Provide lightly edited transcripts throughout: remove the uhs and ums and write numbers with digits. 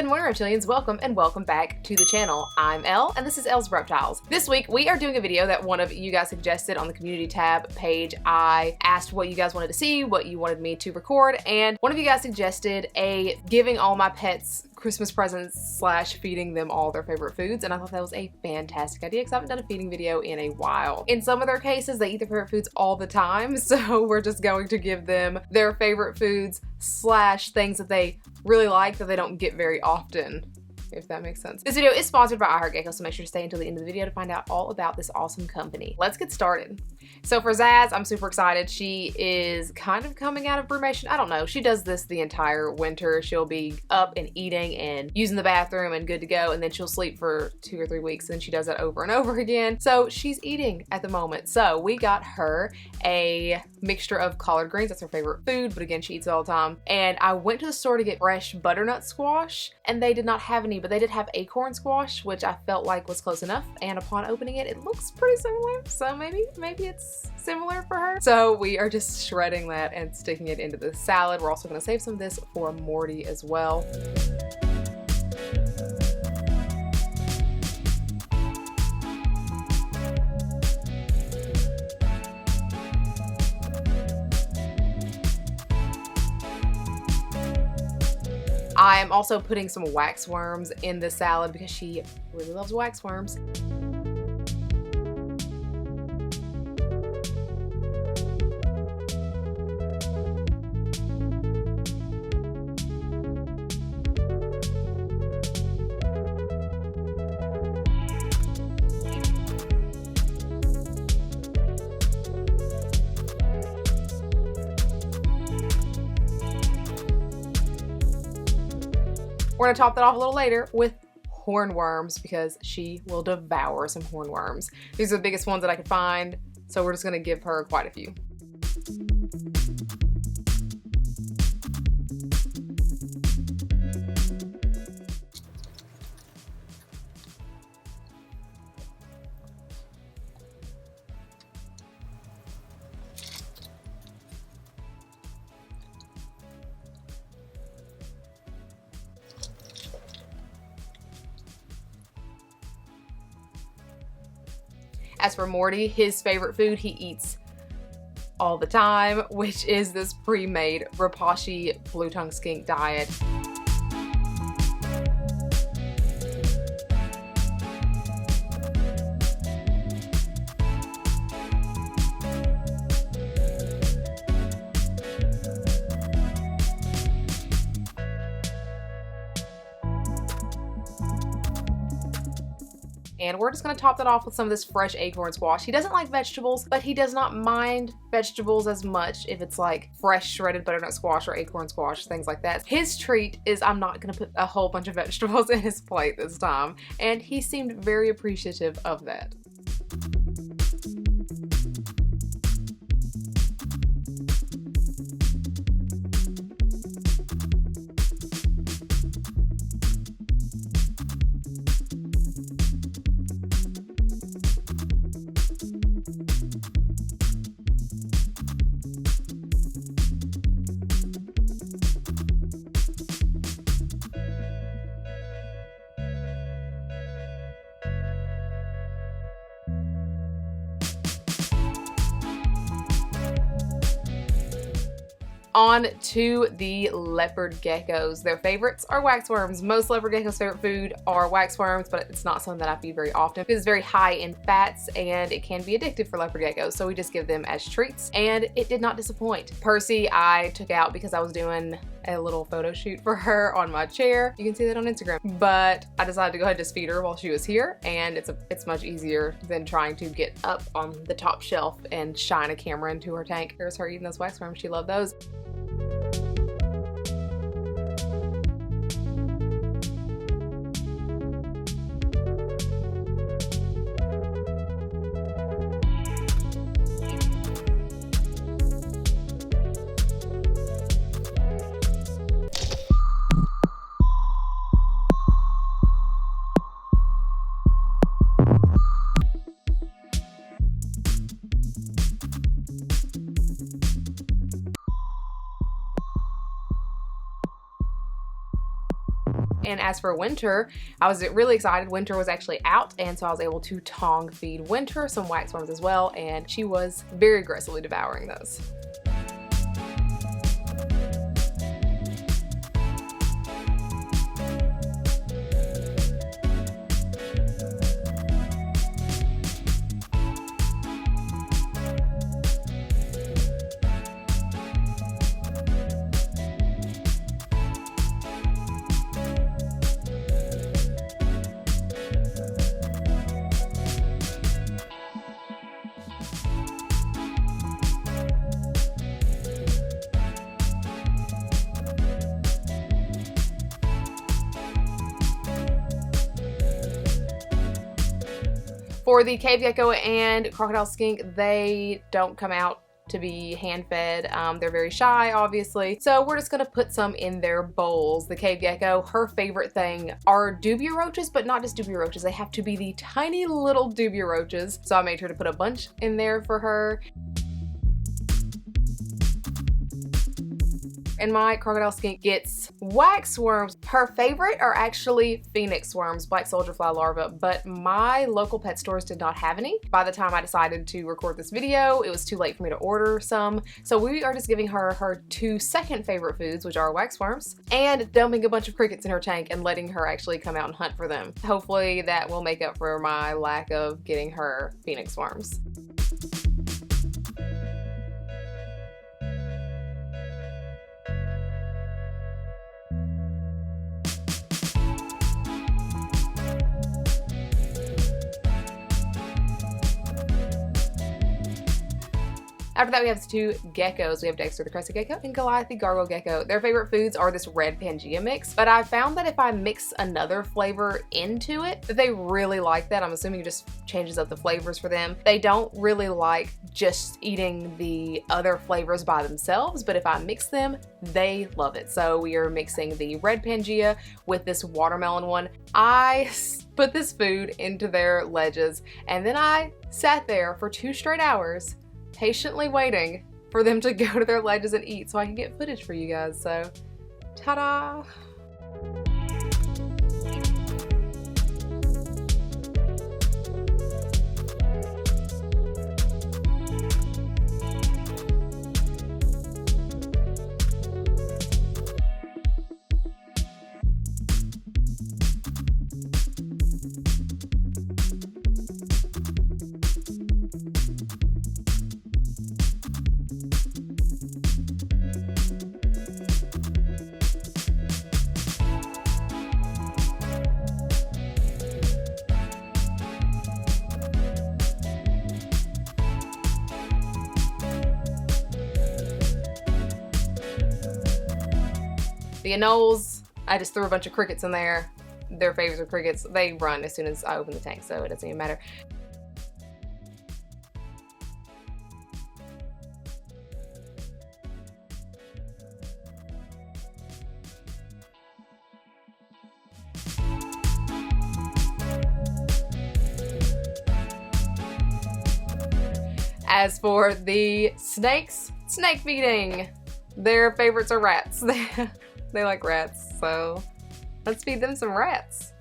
morning, Reptilians. Welcome and welcome back to the channel. I'm Elle, and this is Elle's Reptiles. This week, we are doing a video that one of you guys suggested on the community tab page. I asked what you guys wanted to see, what you wanted me to record, and one of you guys suggested a giving all my pets Christmas presents slash feeding them all their favorite foods, and I thought that was a fantastic idea because I haven't done a feeding video in a while. In some of their cases, they eat their favorite foods all the time, so we're just going to give them their favorite foods slash things that they really like that they don't get very often, if that makes sense. This video is sponsored by Gecko, so make sure to stay until the end of the video to find out all about this awesome company. Let's get started. So for Zsasz, I'm super excited. She is kind of coming out of brumation. I don't know. She does this the entire winter. She'll be up and eating and using the bathroom and good to go, and then she'll sleep for 2 or 3 weeks, and she does that over and over again. So she's eating at the moment. So we got her a mixture of collard greens. That's her favorite food, but again, she eats it all the time. And I went to the store to get fresh butternut squash, and they did not have any, but they did have acorn squash, which I felt like was close enough. And upon opening it, it looks pretty similar. So maybe it's similar for her. So we are just shredding that and sticking it into the salad. We're also gonna save some of this for Morty as well. I am also putting some wax worms in the salad because she really loves wax worms. We're gonna top that off a little later with hornworms because she will devour some hornworms. These are the biggest ones that I could find, so we're just gonna give her quite a few. As for Morty, his favorite food he eats all the time, which is this pre-made rapashi blue tongue skink diet. And we're just gonna top that off with some of this fresh acorn squash. He doesn't like vegetables, but he does not mind vegetables as much if it's like fresh shredded butternut squash or acorn squash, things like that. His treat is I'm not gonna put a whole bunch of vegetables in his plate this time. And he seemed very appreciative of that. On to the leopard geckos. Their favorites are waxworms. Most leopard geckos' favorite food are waxworms, but it's not something that I feed very often because it's very high in fats and it can be addictive for leopard geckos. So we just give them as treats, and it did not disappoint. Percy, I took out because I was doing a little photo shoot for her on my chair. You can see that on Instagram. But I decided to go ahead and just feed her while she was here, and it's much easier than trying to get up on the top shelf and shine a camera into her tank. Here's her eating those waxworms. She loved those. And as for Winter, I was really excited. Winter was actually out, and so I was able to tongue feed Winter some waxworms as well, and she was very aggressively devouring those. For the cave gecko and crocodile skink, they don't come out to be hand-fed. They're very shy, obviously. So we're just gonna put some in their bowls. The cave gecko, her favorite thing are dubia roaches, but not just dubia roaches. They have to be the tiny little dubia roaches. So I made sure to put a bunch in there for her. And my crocodile skink gets wax worms. Her favorite are actually phoenix worms, black soldier fly larvae, but my local pet stores did not have any. By the time I decided to record this video, it was too late for me to order some. So we are just giving her her 2 second favorite foods, which are wax worms, and dumping a bunch of crickets in her tank and letting her actually come out and hunt for them. Hopefully that will make up for my lack of getting her phoenix worms. After that, we have the 2 geckos. We have Dexter the crested gecko and Goliath the gargoyle gecko. Their favorite foods are this red Pangea mix, but I found that if I mix another flavor into it, that they really like that. I'm assuming it just changes up the flavors for them. They don't really like just eating the other flavors by themselves, but if I mix them, they love it. So we are mixing the red Pangea with this watermelon one. I put this food into their ledges, and then I sat there for 2 straight hours patiently waiting for them to go to their ledges and eat so I can get footage for you guys. So, ta-da! The anoles, I just threw a bunch of crickets in there. Their favorites are crickets. They run as soon as I open the tank, so it doesn't even matter. As for the snakes, snake feeding. Their favorites are rats. They like rats, so let's feed them some rats.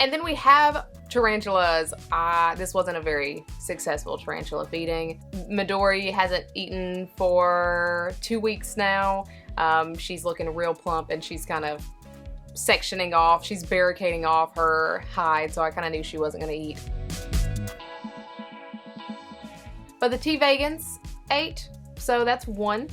And then we have tarantulas. This wasn't a very successful tarantula feeding. Midori hasn't eaten for 2 weeks now. She's looking real plump and she's kind of sectioning off. She's barricading off her hide, so I kind of knew she wasn't going to eat. But the T-Vegans ate, so that's 1.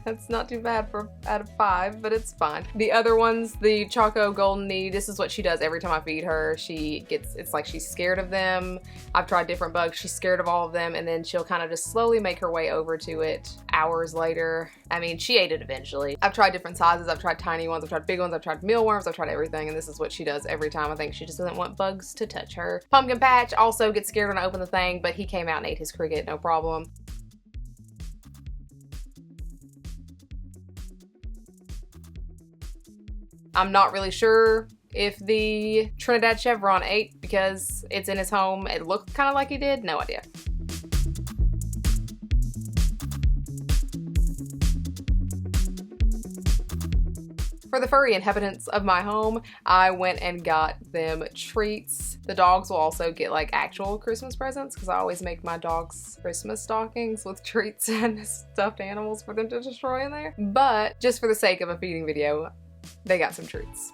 That's not too bad for out of 5, but it's fine. The other ones, the Choco Golden Knee, this is what she does every time I feed her. It's like she's scared of them. I've tried different bugs. She's scared of all of them, and then she'll kind of just slowly make her way over to it hours later. I mean, she ate it eventually. I've tried different sizes. I've tried tiny ones. I've tried big ones. I've tried mealworms. I've tried everything, and this is what she does every time. I think she just doesn't want bugs to touch her. Pumpkin Patch also gets scared when I open the thing, but he came out and ate his cricket, no problem. I'm not really sure if the Trinidad Chevron ate because it's in his home. It looked kind of like he did. No idea. For the furry inhabitants of my home, I went and got them treats. The dogs will also get like actual Christmas presents because I always make my dogs Christmas stockings with treats and stuffed animals for them to destroy in there. But just for the sake of a feeding video, they got some treats.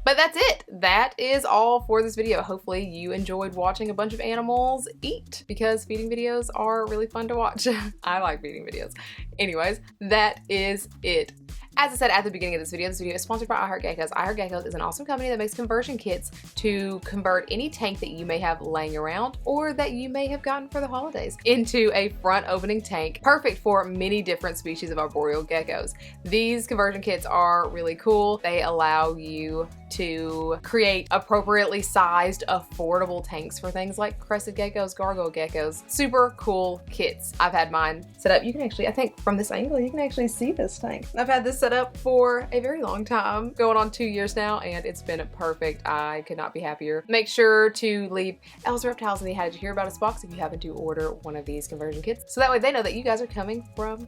But that's it. That is all for this video. Hopefully you enjoyed watching a bunch of animals eat because feeding videos are really fun to watch. I like feeding videos. Anyways, that is it. As I said at the beginning of this video is sponsored by iHeartGeckos. iHeartGeckos is an awesome company that makes conversion kits to convert any tank that you may have laying around or that you may have gotten for the holidays into a front opening tank, perfect for many different species of arboreal geckos. These conversion kits are really cool. They allow you to create appropriately sized, affordable tanks for things like crested geckos, gargoyle geckos. Super cool kits. I've had mine set up. You can actually, I think from this angle, you can actually see this tank. I've had this set up for a very long time, going on 2 years now, and it's been perfect. I could not be happier. Make sure to leave Elle's Reptiles in the How Did You Hear About Us box if you happen to order one of these conversion kits, so that way they know that you guys are coming from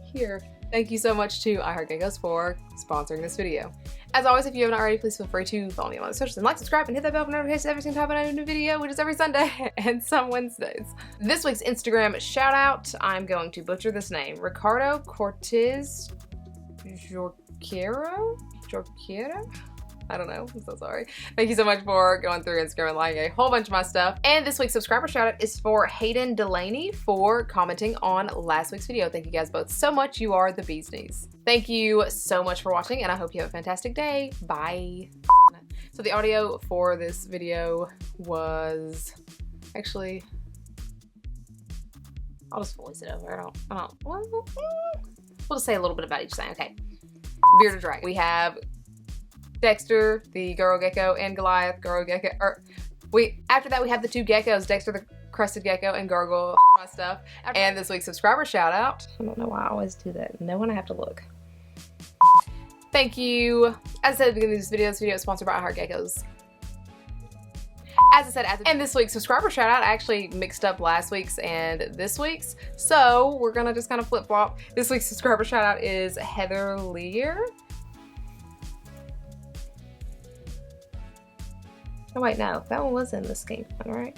here. Thank you so much to iHeartGeckos for sponsoring this video. As always, if you haven't already, please feel free to follow me on the socials and like, subscribe, and hit that bell for notifications every single time I do a new video, which is every Sunday and some Wednesdays. This week's Instagram shout out, I'm going to butcher this name, Ricardo Cortez Jorquero? I don't know, I'm so sorry. Thank you so much for going through Instagram and liking a whole bunch of my stuff. And this week's subscriber shout out is for Hayden Delaney for commenting on last week's video. Thank you guys both so much. You are the bee's knees. Thank you so much for watching, and I hope you have a fantastic day. Bye. So the audio for this video was actually, I'll just voice it over. We'll just say a little bit about each thing. Okay. Bearded dragon. We have Dexter, the girl gecko, and Goliath, girl gecko. After that, we have the 2 geckos, Dexter the crested gecko and gargoyle, my stuff. And this week's subscriber shout out. I don't know why I always do that. No one I have to look. Thank you. As I said at the beginning of this video is sponsored by iHeartGeckos. As I said, and this week's subscriber shout out, I actually mixed up last week's and this week's. So we're gonna just kind of flip flop. This week's subscriber shout out is Heather Lear. Oh wait, no, that one was in the skink one, right?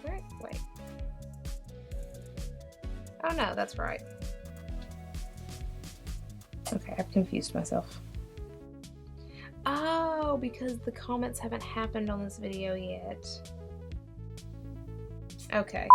Right, wait. Oh no, that's right. Okay, I've confused myself. Oh, because the comments haven't happened on this video yet. Okay.